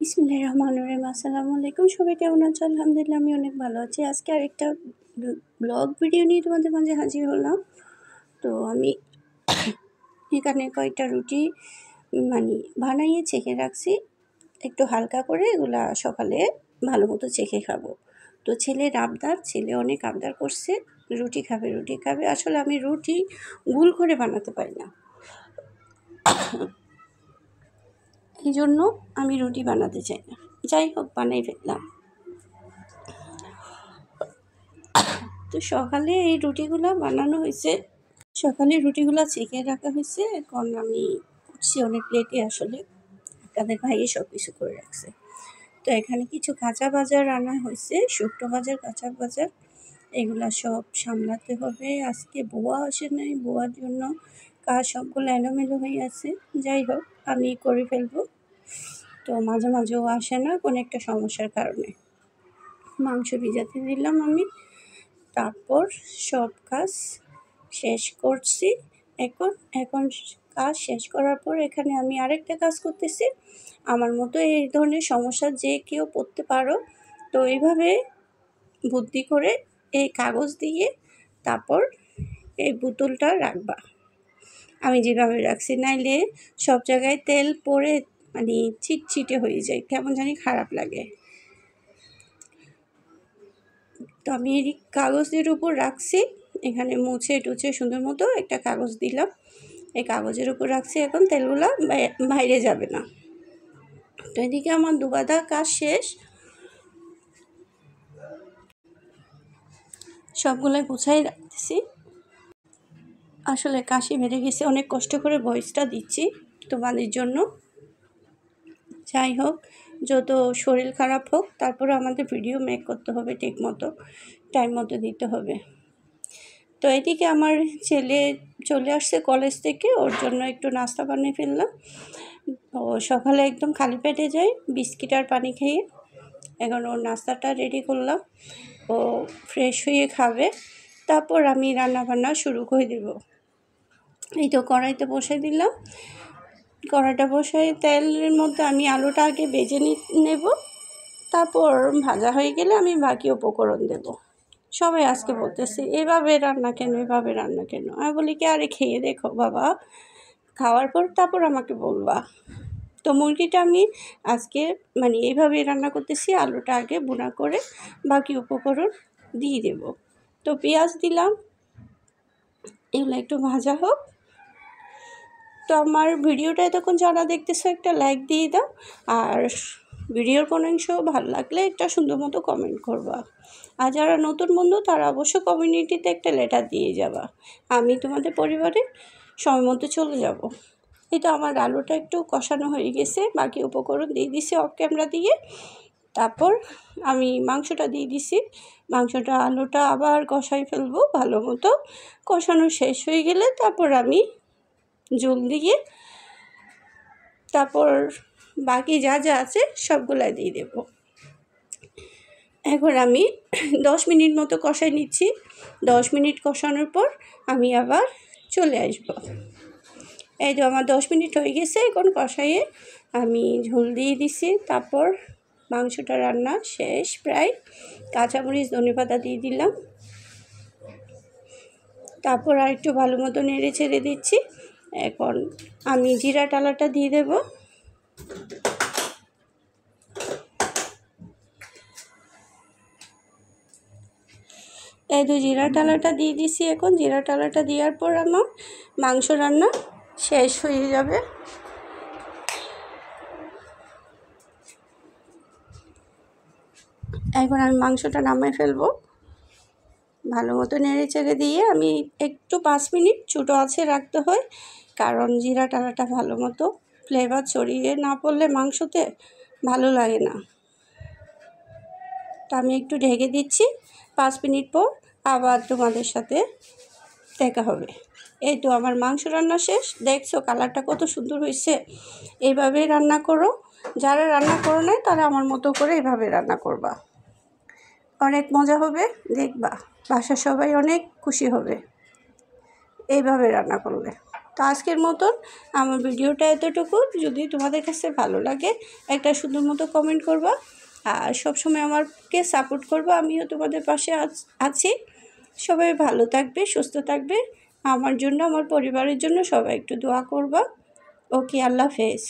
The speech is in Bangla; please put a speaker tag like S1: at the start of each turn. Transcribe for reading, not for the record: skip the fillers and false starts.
S1: বিসমিল্লাহির রহমানির রহিম। আসসালামু আলাইকুম। সবাই কেমন আছো? আলহামদুলিল্লাহ আমি অনেক ভালো আছি। আজকে আরেকটা ব্লগ ভিডিও নিয়ে তোমাদের মাঝে হাজির হলাম। তো আমি এখানে কয়েকটা রুটি বানাইয়ে চেখে রাখছি, একটু হালকা করে। এগুলা সকালে ভালো মতো চেখে খাবো। তো ছেলে অনেক আবদার করছে, রুটি খাবে। আসলে আমি রুটি গোল করে বানাতে পারি না, এই জন্য আমি রুটি বানাতে চাই না। যাই হোক, বানাই ফেললাম। তো সকালে এই রুটিগুলো বানানো হয়েছে, সকালে রুটিগুলো চেখে রাখা হয়েছে। এখন আমি উঠছি অনেক লেটে, আসলে তাদের ভাইয়ে সব কিছু করে রাখছে। তো এখানে কিছু কাঁচা বাজার আনা হয়েছে, শুকনো বাজার, কাঁচা বাজার, এগুলা সব সামলাতে হবে। আজকে বুয়া আসে নাই, বুয়ার জন্য কাজ সবগুলো এলোমেলো হয়ে আছে। যাই হোক, আমি করে ফেলবো। তো মাঝে মাঝেও আসে না কোনো একটা সমস্যার কারণে। মাংস ভিজাতে দিলাম আমি, তারপর সব কাজ শেষ করছি। এখন কাজ শেষ করার পর এখানে আমি আরেকটা কাজ করতেছি। আমার মতো এই ধরনের সমস্যা যে কেউ পড়তে পারো, তো এইভাবে বুদ্ধি করে এই কাগজ দিয়ে তারপর এই বোতলটা রাখবা। আমি যেভাবে রাখছি, নাইলে সব জায়গায় তেল পড়ে ছিটছিটে হয়ে যায়, কেমন জানি খারাপ লাগে। তো আমি এই কাগজের উপর রাখছি, এখানে মুছে টুছে সুন্দর মতো একটা কাগজ দিলাম, এই কাগজের উপর রাখছি। এখন তেলগুলো বাইরে যাবে না। তো এদিকে আমার দুগাদা কাজ শেষ, সবগুলোই গুছাই রাখতেছি। আসলে কাশি বেড়ে গেছে, অনেক কষ্ট করে ভয়েসটা দিচ্ছি তোমাদের জন্য। যাই হোক, যত শরীর খারাপ হোক, তারপরে আমাদের ভিডিও মেক করতে হবে, ঠিক মতো টাইম মতো দিতে হবে। তো এদিকে আমার ছেলে চলে আসছে কলেজ থেকে, ওর জন্য একটু নাস্তা বানিয়ে ফেললাম। ও সকালে একদম খালি পেটে যায়, বিস্কিট আর পানি খেয়ে। এখন ওর নাস্তাটা রেডি করলাম, ও ফ্রেশ হয়ে খাবে, তারপর আমি রান্নাবান্না শুরু করে দেব। এই তো কড়াইতে বসে দিলাম, কড়াইটা বসাই তেলের মধ্যে আমি আলুটা আগে ভেজে নেব, তারপর ভাজা হয়ে গেলে আমি বাকি উপকরণ দেব। সবাই আজকে বলতেছে এভাবে রান্না কেন। আমি বলি কি, আরে খেয়ে দেখো বাবা, খাওয়ার পর তারপর আমাকে বলবা। তো মুরগিটা আমি আজকে এইভাবে রান্না করতেছি, আলুটা আগে ভুনা করে বাকি উপকরণ দিয়ে দেব। তো পেঁয়াজ দিলাম, এগুলো একটু ভাজা হোক। তো আমার ভিডিওটা এতক্ষণ যারা দেখতেছো একটা লাইক দিয়ে দাও, আর ভিডিওর কোনো অংশ ভালো লাগলে একটা সুন্দর মতো কমেন্ট করবা। আর যারা নতুন বন্ধু, তারা অবশ্য কমিউনিটিতে একটা লেটার দিয়ে যাবা, আমি তোমাদের পরিবারে সময় মতো চলে যাব। এই তো আমার আলুটা একটু কষানো হয়ে গেছে, বাকি উপকরণ দিয়ে দিছি অফ ক্যামেরা দিয়ে। তারপর আমি মাংসটা দিয়ে দিছি, মাংসটা আলুটা আবার কষাই ফেলবো ভালো মতো। কষানো শেষ হয়ে গেলে তারপর আমি জল দিয়ে তারপর বাকি যা যা আছে সবগুলা দিয়ে দেব। এখন আমি 10 মিনিট মতো কষাই নিচ্ছি। 10 মিনিট কষানোর পর আমি আবার চলে আসব। এই তো আমার 10 মিনিট হয়ে গেছে, এখন কষাইয়ে আমি ঝোল দিয়ে দিছি। তারপর মাংসটা রান্না শেষ প্রায়, কাঁচামরিচ ধনেপাতা দিয়ে দিলাম। তারপর আর একটু ভালো মতো নেড়ে ছেড়ে দিচ্ছি। এখন আমি জিরা টালাটা দিয়ে দেব। এই তো জিরা টালাটা দিয়ে দিছি। এখন জিরা টালাটা দেওয়ার পর আমার মাংস রান্না শেষ হয়ে যাবে। এখন আমি মাংসটা নামিয়ে ফেলবো। ভালো মতো নেড়ে চেড়ে দিয়ে আমি একটু 5 মিনিট ছোটো আঁচে রাখতে হয়, কারণ জিরা টালাটা ভালো মতো ফ্লেভার ছড়িয়ে না পড়লে মাংসতে ভালো লাগে না। তো আমি একটু ঢেকে দিচ্ছি, 5 মিনিট পর আবার তোমাদের সাথে দেখা হবে। এই তো আমার মাংস রান্না শেষ, দেখছো কালারটা কত সুন্দর হয়েছে। এইভাবে রান্না করো, যারা রান্না করো না তারা আমার মতো করে এইভাবে রান্না করবা, অনেক মজা হবে, দেখবা বাসার সবাই অনেক খুশি হবে এইভাবে রান্না করলে। তো আজকের মতন আমার ভিডিওটা এতটুকু। যদি তোমাদের কাছে ভালো লাগে একটা সুন্দর মতো কমেন্ট করবা, আর সবসময় আমাকে সাপোর্ট করবা। আমিও তোমাদের পাশে আছি। সবাই ভালো থাকবে, সুস্থ থাকবে। আমার জন্য, আমার পরিবারের জন্য সবাই একটু দোয়া করবা। ওকে, আল্লাহ হাফেজ।